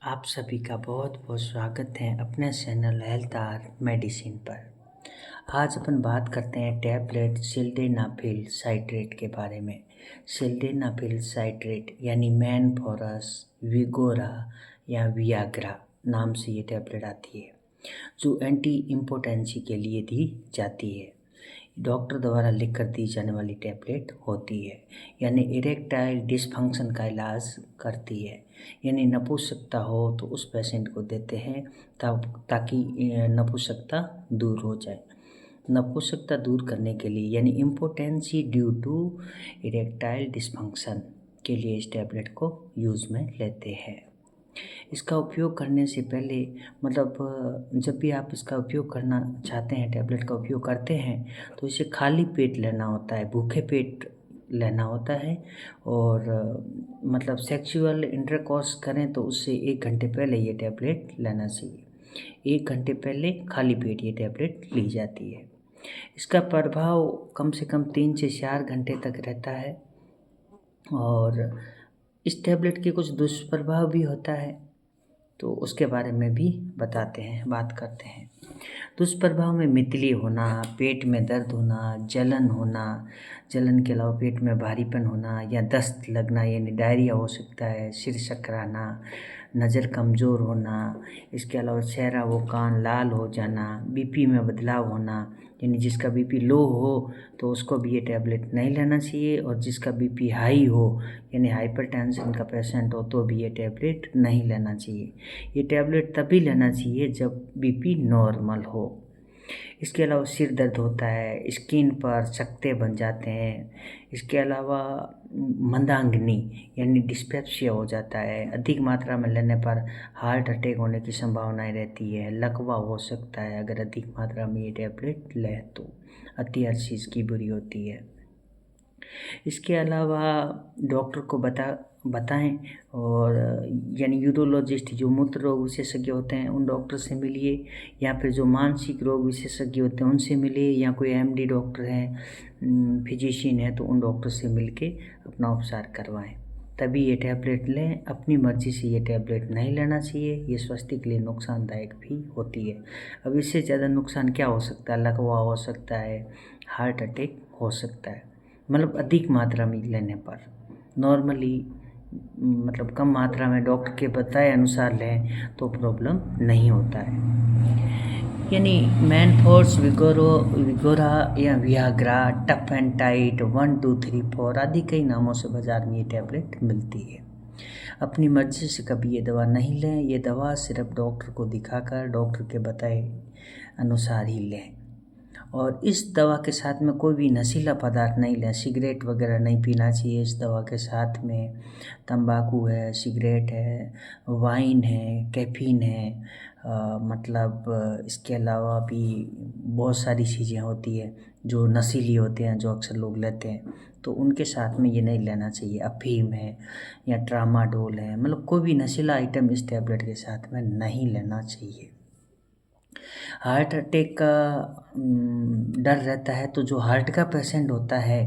आप सभी का बहुत बहुत स्वागत है अपने चैनल हेल्थ आर मेडिसिन पर। आज अपन बात करते हैं टैबलेट सिल्डेनाफिल साइट्रेट के बारे में। सिल्डेनाफिल साइट्रेट यानी मैनफोरस, विगोरा या वियाग्रा नाम से ये टैबलेट आती है, जो एंटी इम्पोटेंसी के लिए दी जाती है। डॉक्टर द्वारा लिख कर दी जाने वाली टैबलेट होती है, यानी इरेक्टाइल डिसफंक्शन का इलाज करती है। यानी नपुंसकता हो तो उस पेशेंट को देते हैं तब ताकि नपुंसकता दूर हो जाए। नपुंसकता दूर करने के लिए यानी impotency due to erectile dysfunction के लिए इस टैबलेट को यूज़ में लेते हैं। इसका उपयोग करने से पहले जब भी आप इसका उपयोग करना चाहते हैं, टैबलेट का उपयोग करते हैं, तो इसे खाली पेट लेना होता है, भूखे पेट लेना होता है। और सेक्सुअल इंटरकोर्स करें तो उससे 1 घंटे पहले ये टैबलेट लेना चाहिए। 1 घंटे पहले खाली पेट ये टैबलेट ली जाती है। इसका प्रभाव कम से कम 3 से 4 घंटे तक रहता है। और इस टैबलेट के कुछ दुष्प्रभाव भी होता है, तो उसके बारे में भी बात करते हैं। दुष्प्रभाव में मितली होना, पेट में दर्द होना, जलन होना, जलन के अलावा पेट में भारीपन होना या दस्त लगना यानी डायरिया हो सकता है, सिर चकराना, नज़र कमज़ोर होना, इसके अलावा चेहरा व कान लाल हो जाना, बीपी में बदलाव होना, यानी जिसका बीपी लो हो तो उसको भी ये टैबलेट नहीं लेना चाहिए, और जिसका बीपी हाई हो यानी हाइपरटेंशन का पेशेंट हो तो भी ये टैबलेट नहीं लेना चाहिए। ये टैबलेट तभी लेना चाहिए जब बीपी नॉर्मल हो। इसके अलावा सिर दर्द होता है, स्किन पर चकत्ते बन जाते हैं। इसके अलावा मंदाग्नि यानी डिस्पेप्सिया हो जाता है। अधिक मात्रा में लेने पर हार्ट अटैक होने की संभावनाएं रहती है। लकवा हो सकता है अगर अधिक मात्रा में ये टैबलेट लें तो। अति हर चीज़ की बुरी होती है। इसके अलावा डॉक्टर को बताएं, और यानी यूरोलॉजिस्ट जो मूत्र रोग विशेषज्ञ होते हैं उन डॉक्टर से मिलिए, या फिर जो मानसिक रोग विशेषज्ञ होते हैं उनसे मिलिए, या कोई एमडी डॉक्टर हैं, फिजिशियन है तो उन डॉक्टर से मिलके अपना उपचार करवाएं, तभी ये टैबलेट लें। अपनी मर्ज़ी से ये टैबलेट नहीं लेना चाहिए, ये स्वास्थ्य के लिए नुकसानदायक भी होती है। अब इससे ज़्यादा नुकसान क्या हो सकता है? लकवा हो सकता है, हार्ट अटैक हो सकता है, अधिक मात्रा में लेने पर। नॉर्मली कम मात्रा में डॉक्टर के बताए अनुसार लें तो प्रॉब्लम नहीं होता है। यानी मैनफोर्स, विगोरा या वियाग्रा, टफ एंड टाइट, 1 2 3 4 आदि कई नामों से बाजार में ये टैबलेट मिलती है। अपनी मर्जी से कभी ये दवा नहीं लें। ये दवा सिर्फ डॉक्टर को दिखाकर डॉक्टर के बताए अनुसार ही लें। और इस दवा के साथ में कोई भी नशीला पदार्थ नहीं लें। सिगरेट वगैरह नहीं पीना चाहिए इस दवा के साथ में। तंबाकू है, सिगरेट है, वाइन है, कैफीन है, इसके अलावा भी बहुत सारी चीज़ें होती है जो नशीली होते हैं, जो अक्सर लोग लेते हैं, तो उनके साथ में ये नहीं लेना चाहिए। अफीम है या ट्रामाडोल है, कोई भी नशीला आइटम इस टैबलेट के साथ में नहीं लेना चाहिए। हार्ट अटैक का डर रहता है, तो जो हार्ट का पेशेंट होता है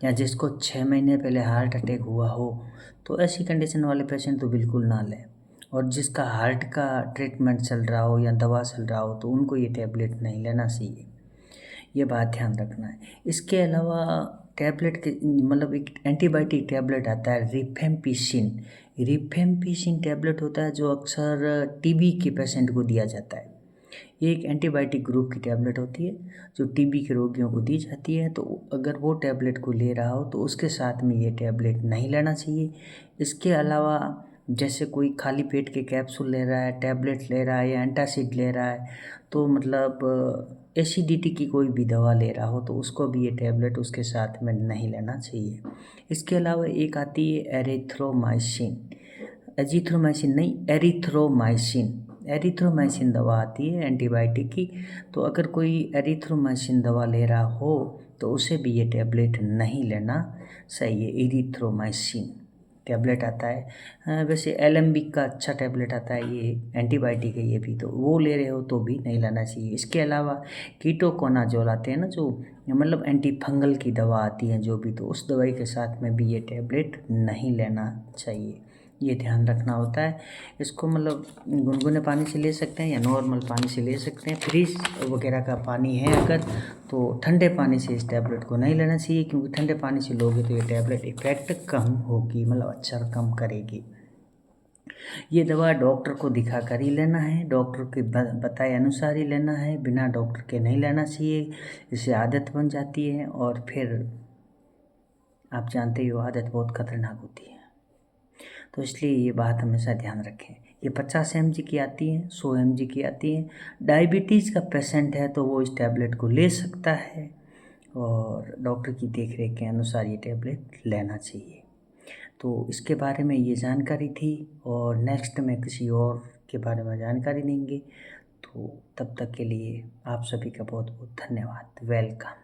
या जिसको 6 महीने पहले हार्ट अटैक हुआ हो, तो ऐसी कंडीशन वाले पेशेंट तो बिल्कुल ना लें। और जिसका हार्ट का ट्रीटमेंट चल रहा हो या दवा चल रहा हो तो उनको ये टैबलेट नहीं लेना चाहिए। ये बात ध्यान रखना है। इसके अलावा टैबलेट के एक एंटीबायोटिक टैबलेट आता है रिफेम्पिसिन। रिफेम्पिसिन टैबलेट होता है जो अक्सर टीबी के पेशेंट को दिया जाता है। ये एक एंटीबायोटिक ग्रुप की टैबलेट होती है जो टीबी के रोगियों को दी जाती है। तो अगर वो टैबलेट को ले रहा हो तो उसके साथ में ये टैबलेट नहीं लेना चाहिए। इसके अलावा जैसे कोई खाली पेट के कैप्सूल ले रहा है, टैबलेट ले रहा है या एंटासिड ले रहा है, तो एसिडिटी की कोई भी दवा ले रहा हो तो उसको भी ये टैबलेट उसके साथ में नहीं लेना चाहिए। इसके अलावा एक आती है एरिथ्रोमाइसिन, एजिथ्रोमाइसिन नहीं, एरिथ्रोमाइसिन। एरिथ्रोमाइसिन दवा आती है एंटीबायोटिक की, तो अगर कोई एरिथ्रोमाइसिन दवा ले रहा हो तो उसे भी ये टैबलेट नहीं लेना सही है। एरिथ्रोमाइसिन टैबलेट आता है, वैसे एलेम्बिक का अच्छा टैबलेट आता है, ये एंटीबायोटिक है ये भी, तो वो ले रहे हो तो भी नहीं लेना चाहिए। इसके अलावा कीटोकोनाजोल आते हैं ना, जो एंटी फंगल की दवा आती है जो भी, तो उस दवाई के साथ में भी ये टैबलेट नहीं लेना चाहिए। ये ध्यान रखना होता है। इसको मतलब गुनगुने पानी से ले सकते हैं या नॉर्मल पानी से ले सकते हैं। फ्रीज वगैरह का पानी है अगर, तो ठंडे पानी से इस टैबलेट को नहीं लेना चाहिए, क्योंकि ठंडे पानी से लोगे तो ये टैबलेट इफ़ेक्ट कम होगी, मतलब अच्छा कम करेगी। ये दवा डॉक्टर को दिखा कर ही लेना है, डॉक्टर के बताए अनुसार ही लेना है, बिना डॉक्टर के नहीं लेना चाहिए। इससे आदत बन जाती है और फिर आप जानते ही हो आदत बहुत खतरनाक होती है। तो इसलिए ये बात हमेशा ध्यान रखें। ये 50 mg की आती है, 100 mg की आती है। डायबिटीज़ का पेशेंट है तो वो इस टैबलेट को ले सकता है और डॉक्टर की देखरेख के अनुसार ये टैबलेट लेना चाहिए। तो इसके बारे में ये जानकारी थी और नेक्स्ट में किसी और के बारे में जानकारी देंगे। तो तब तक के लिए आप सभी का बहुत बहुत धन्यवाद। वेलकम।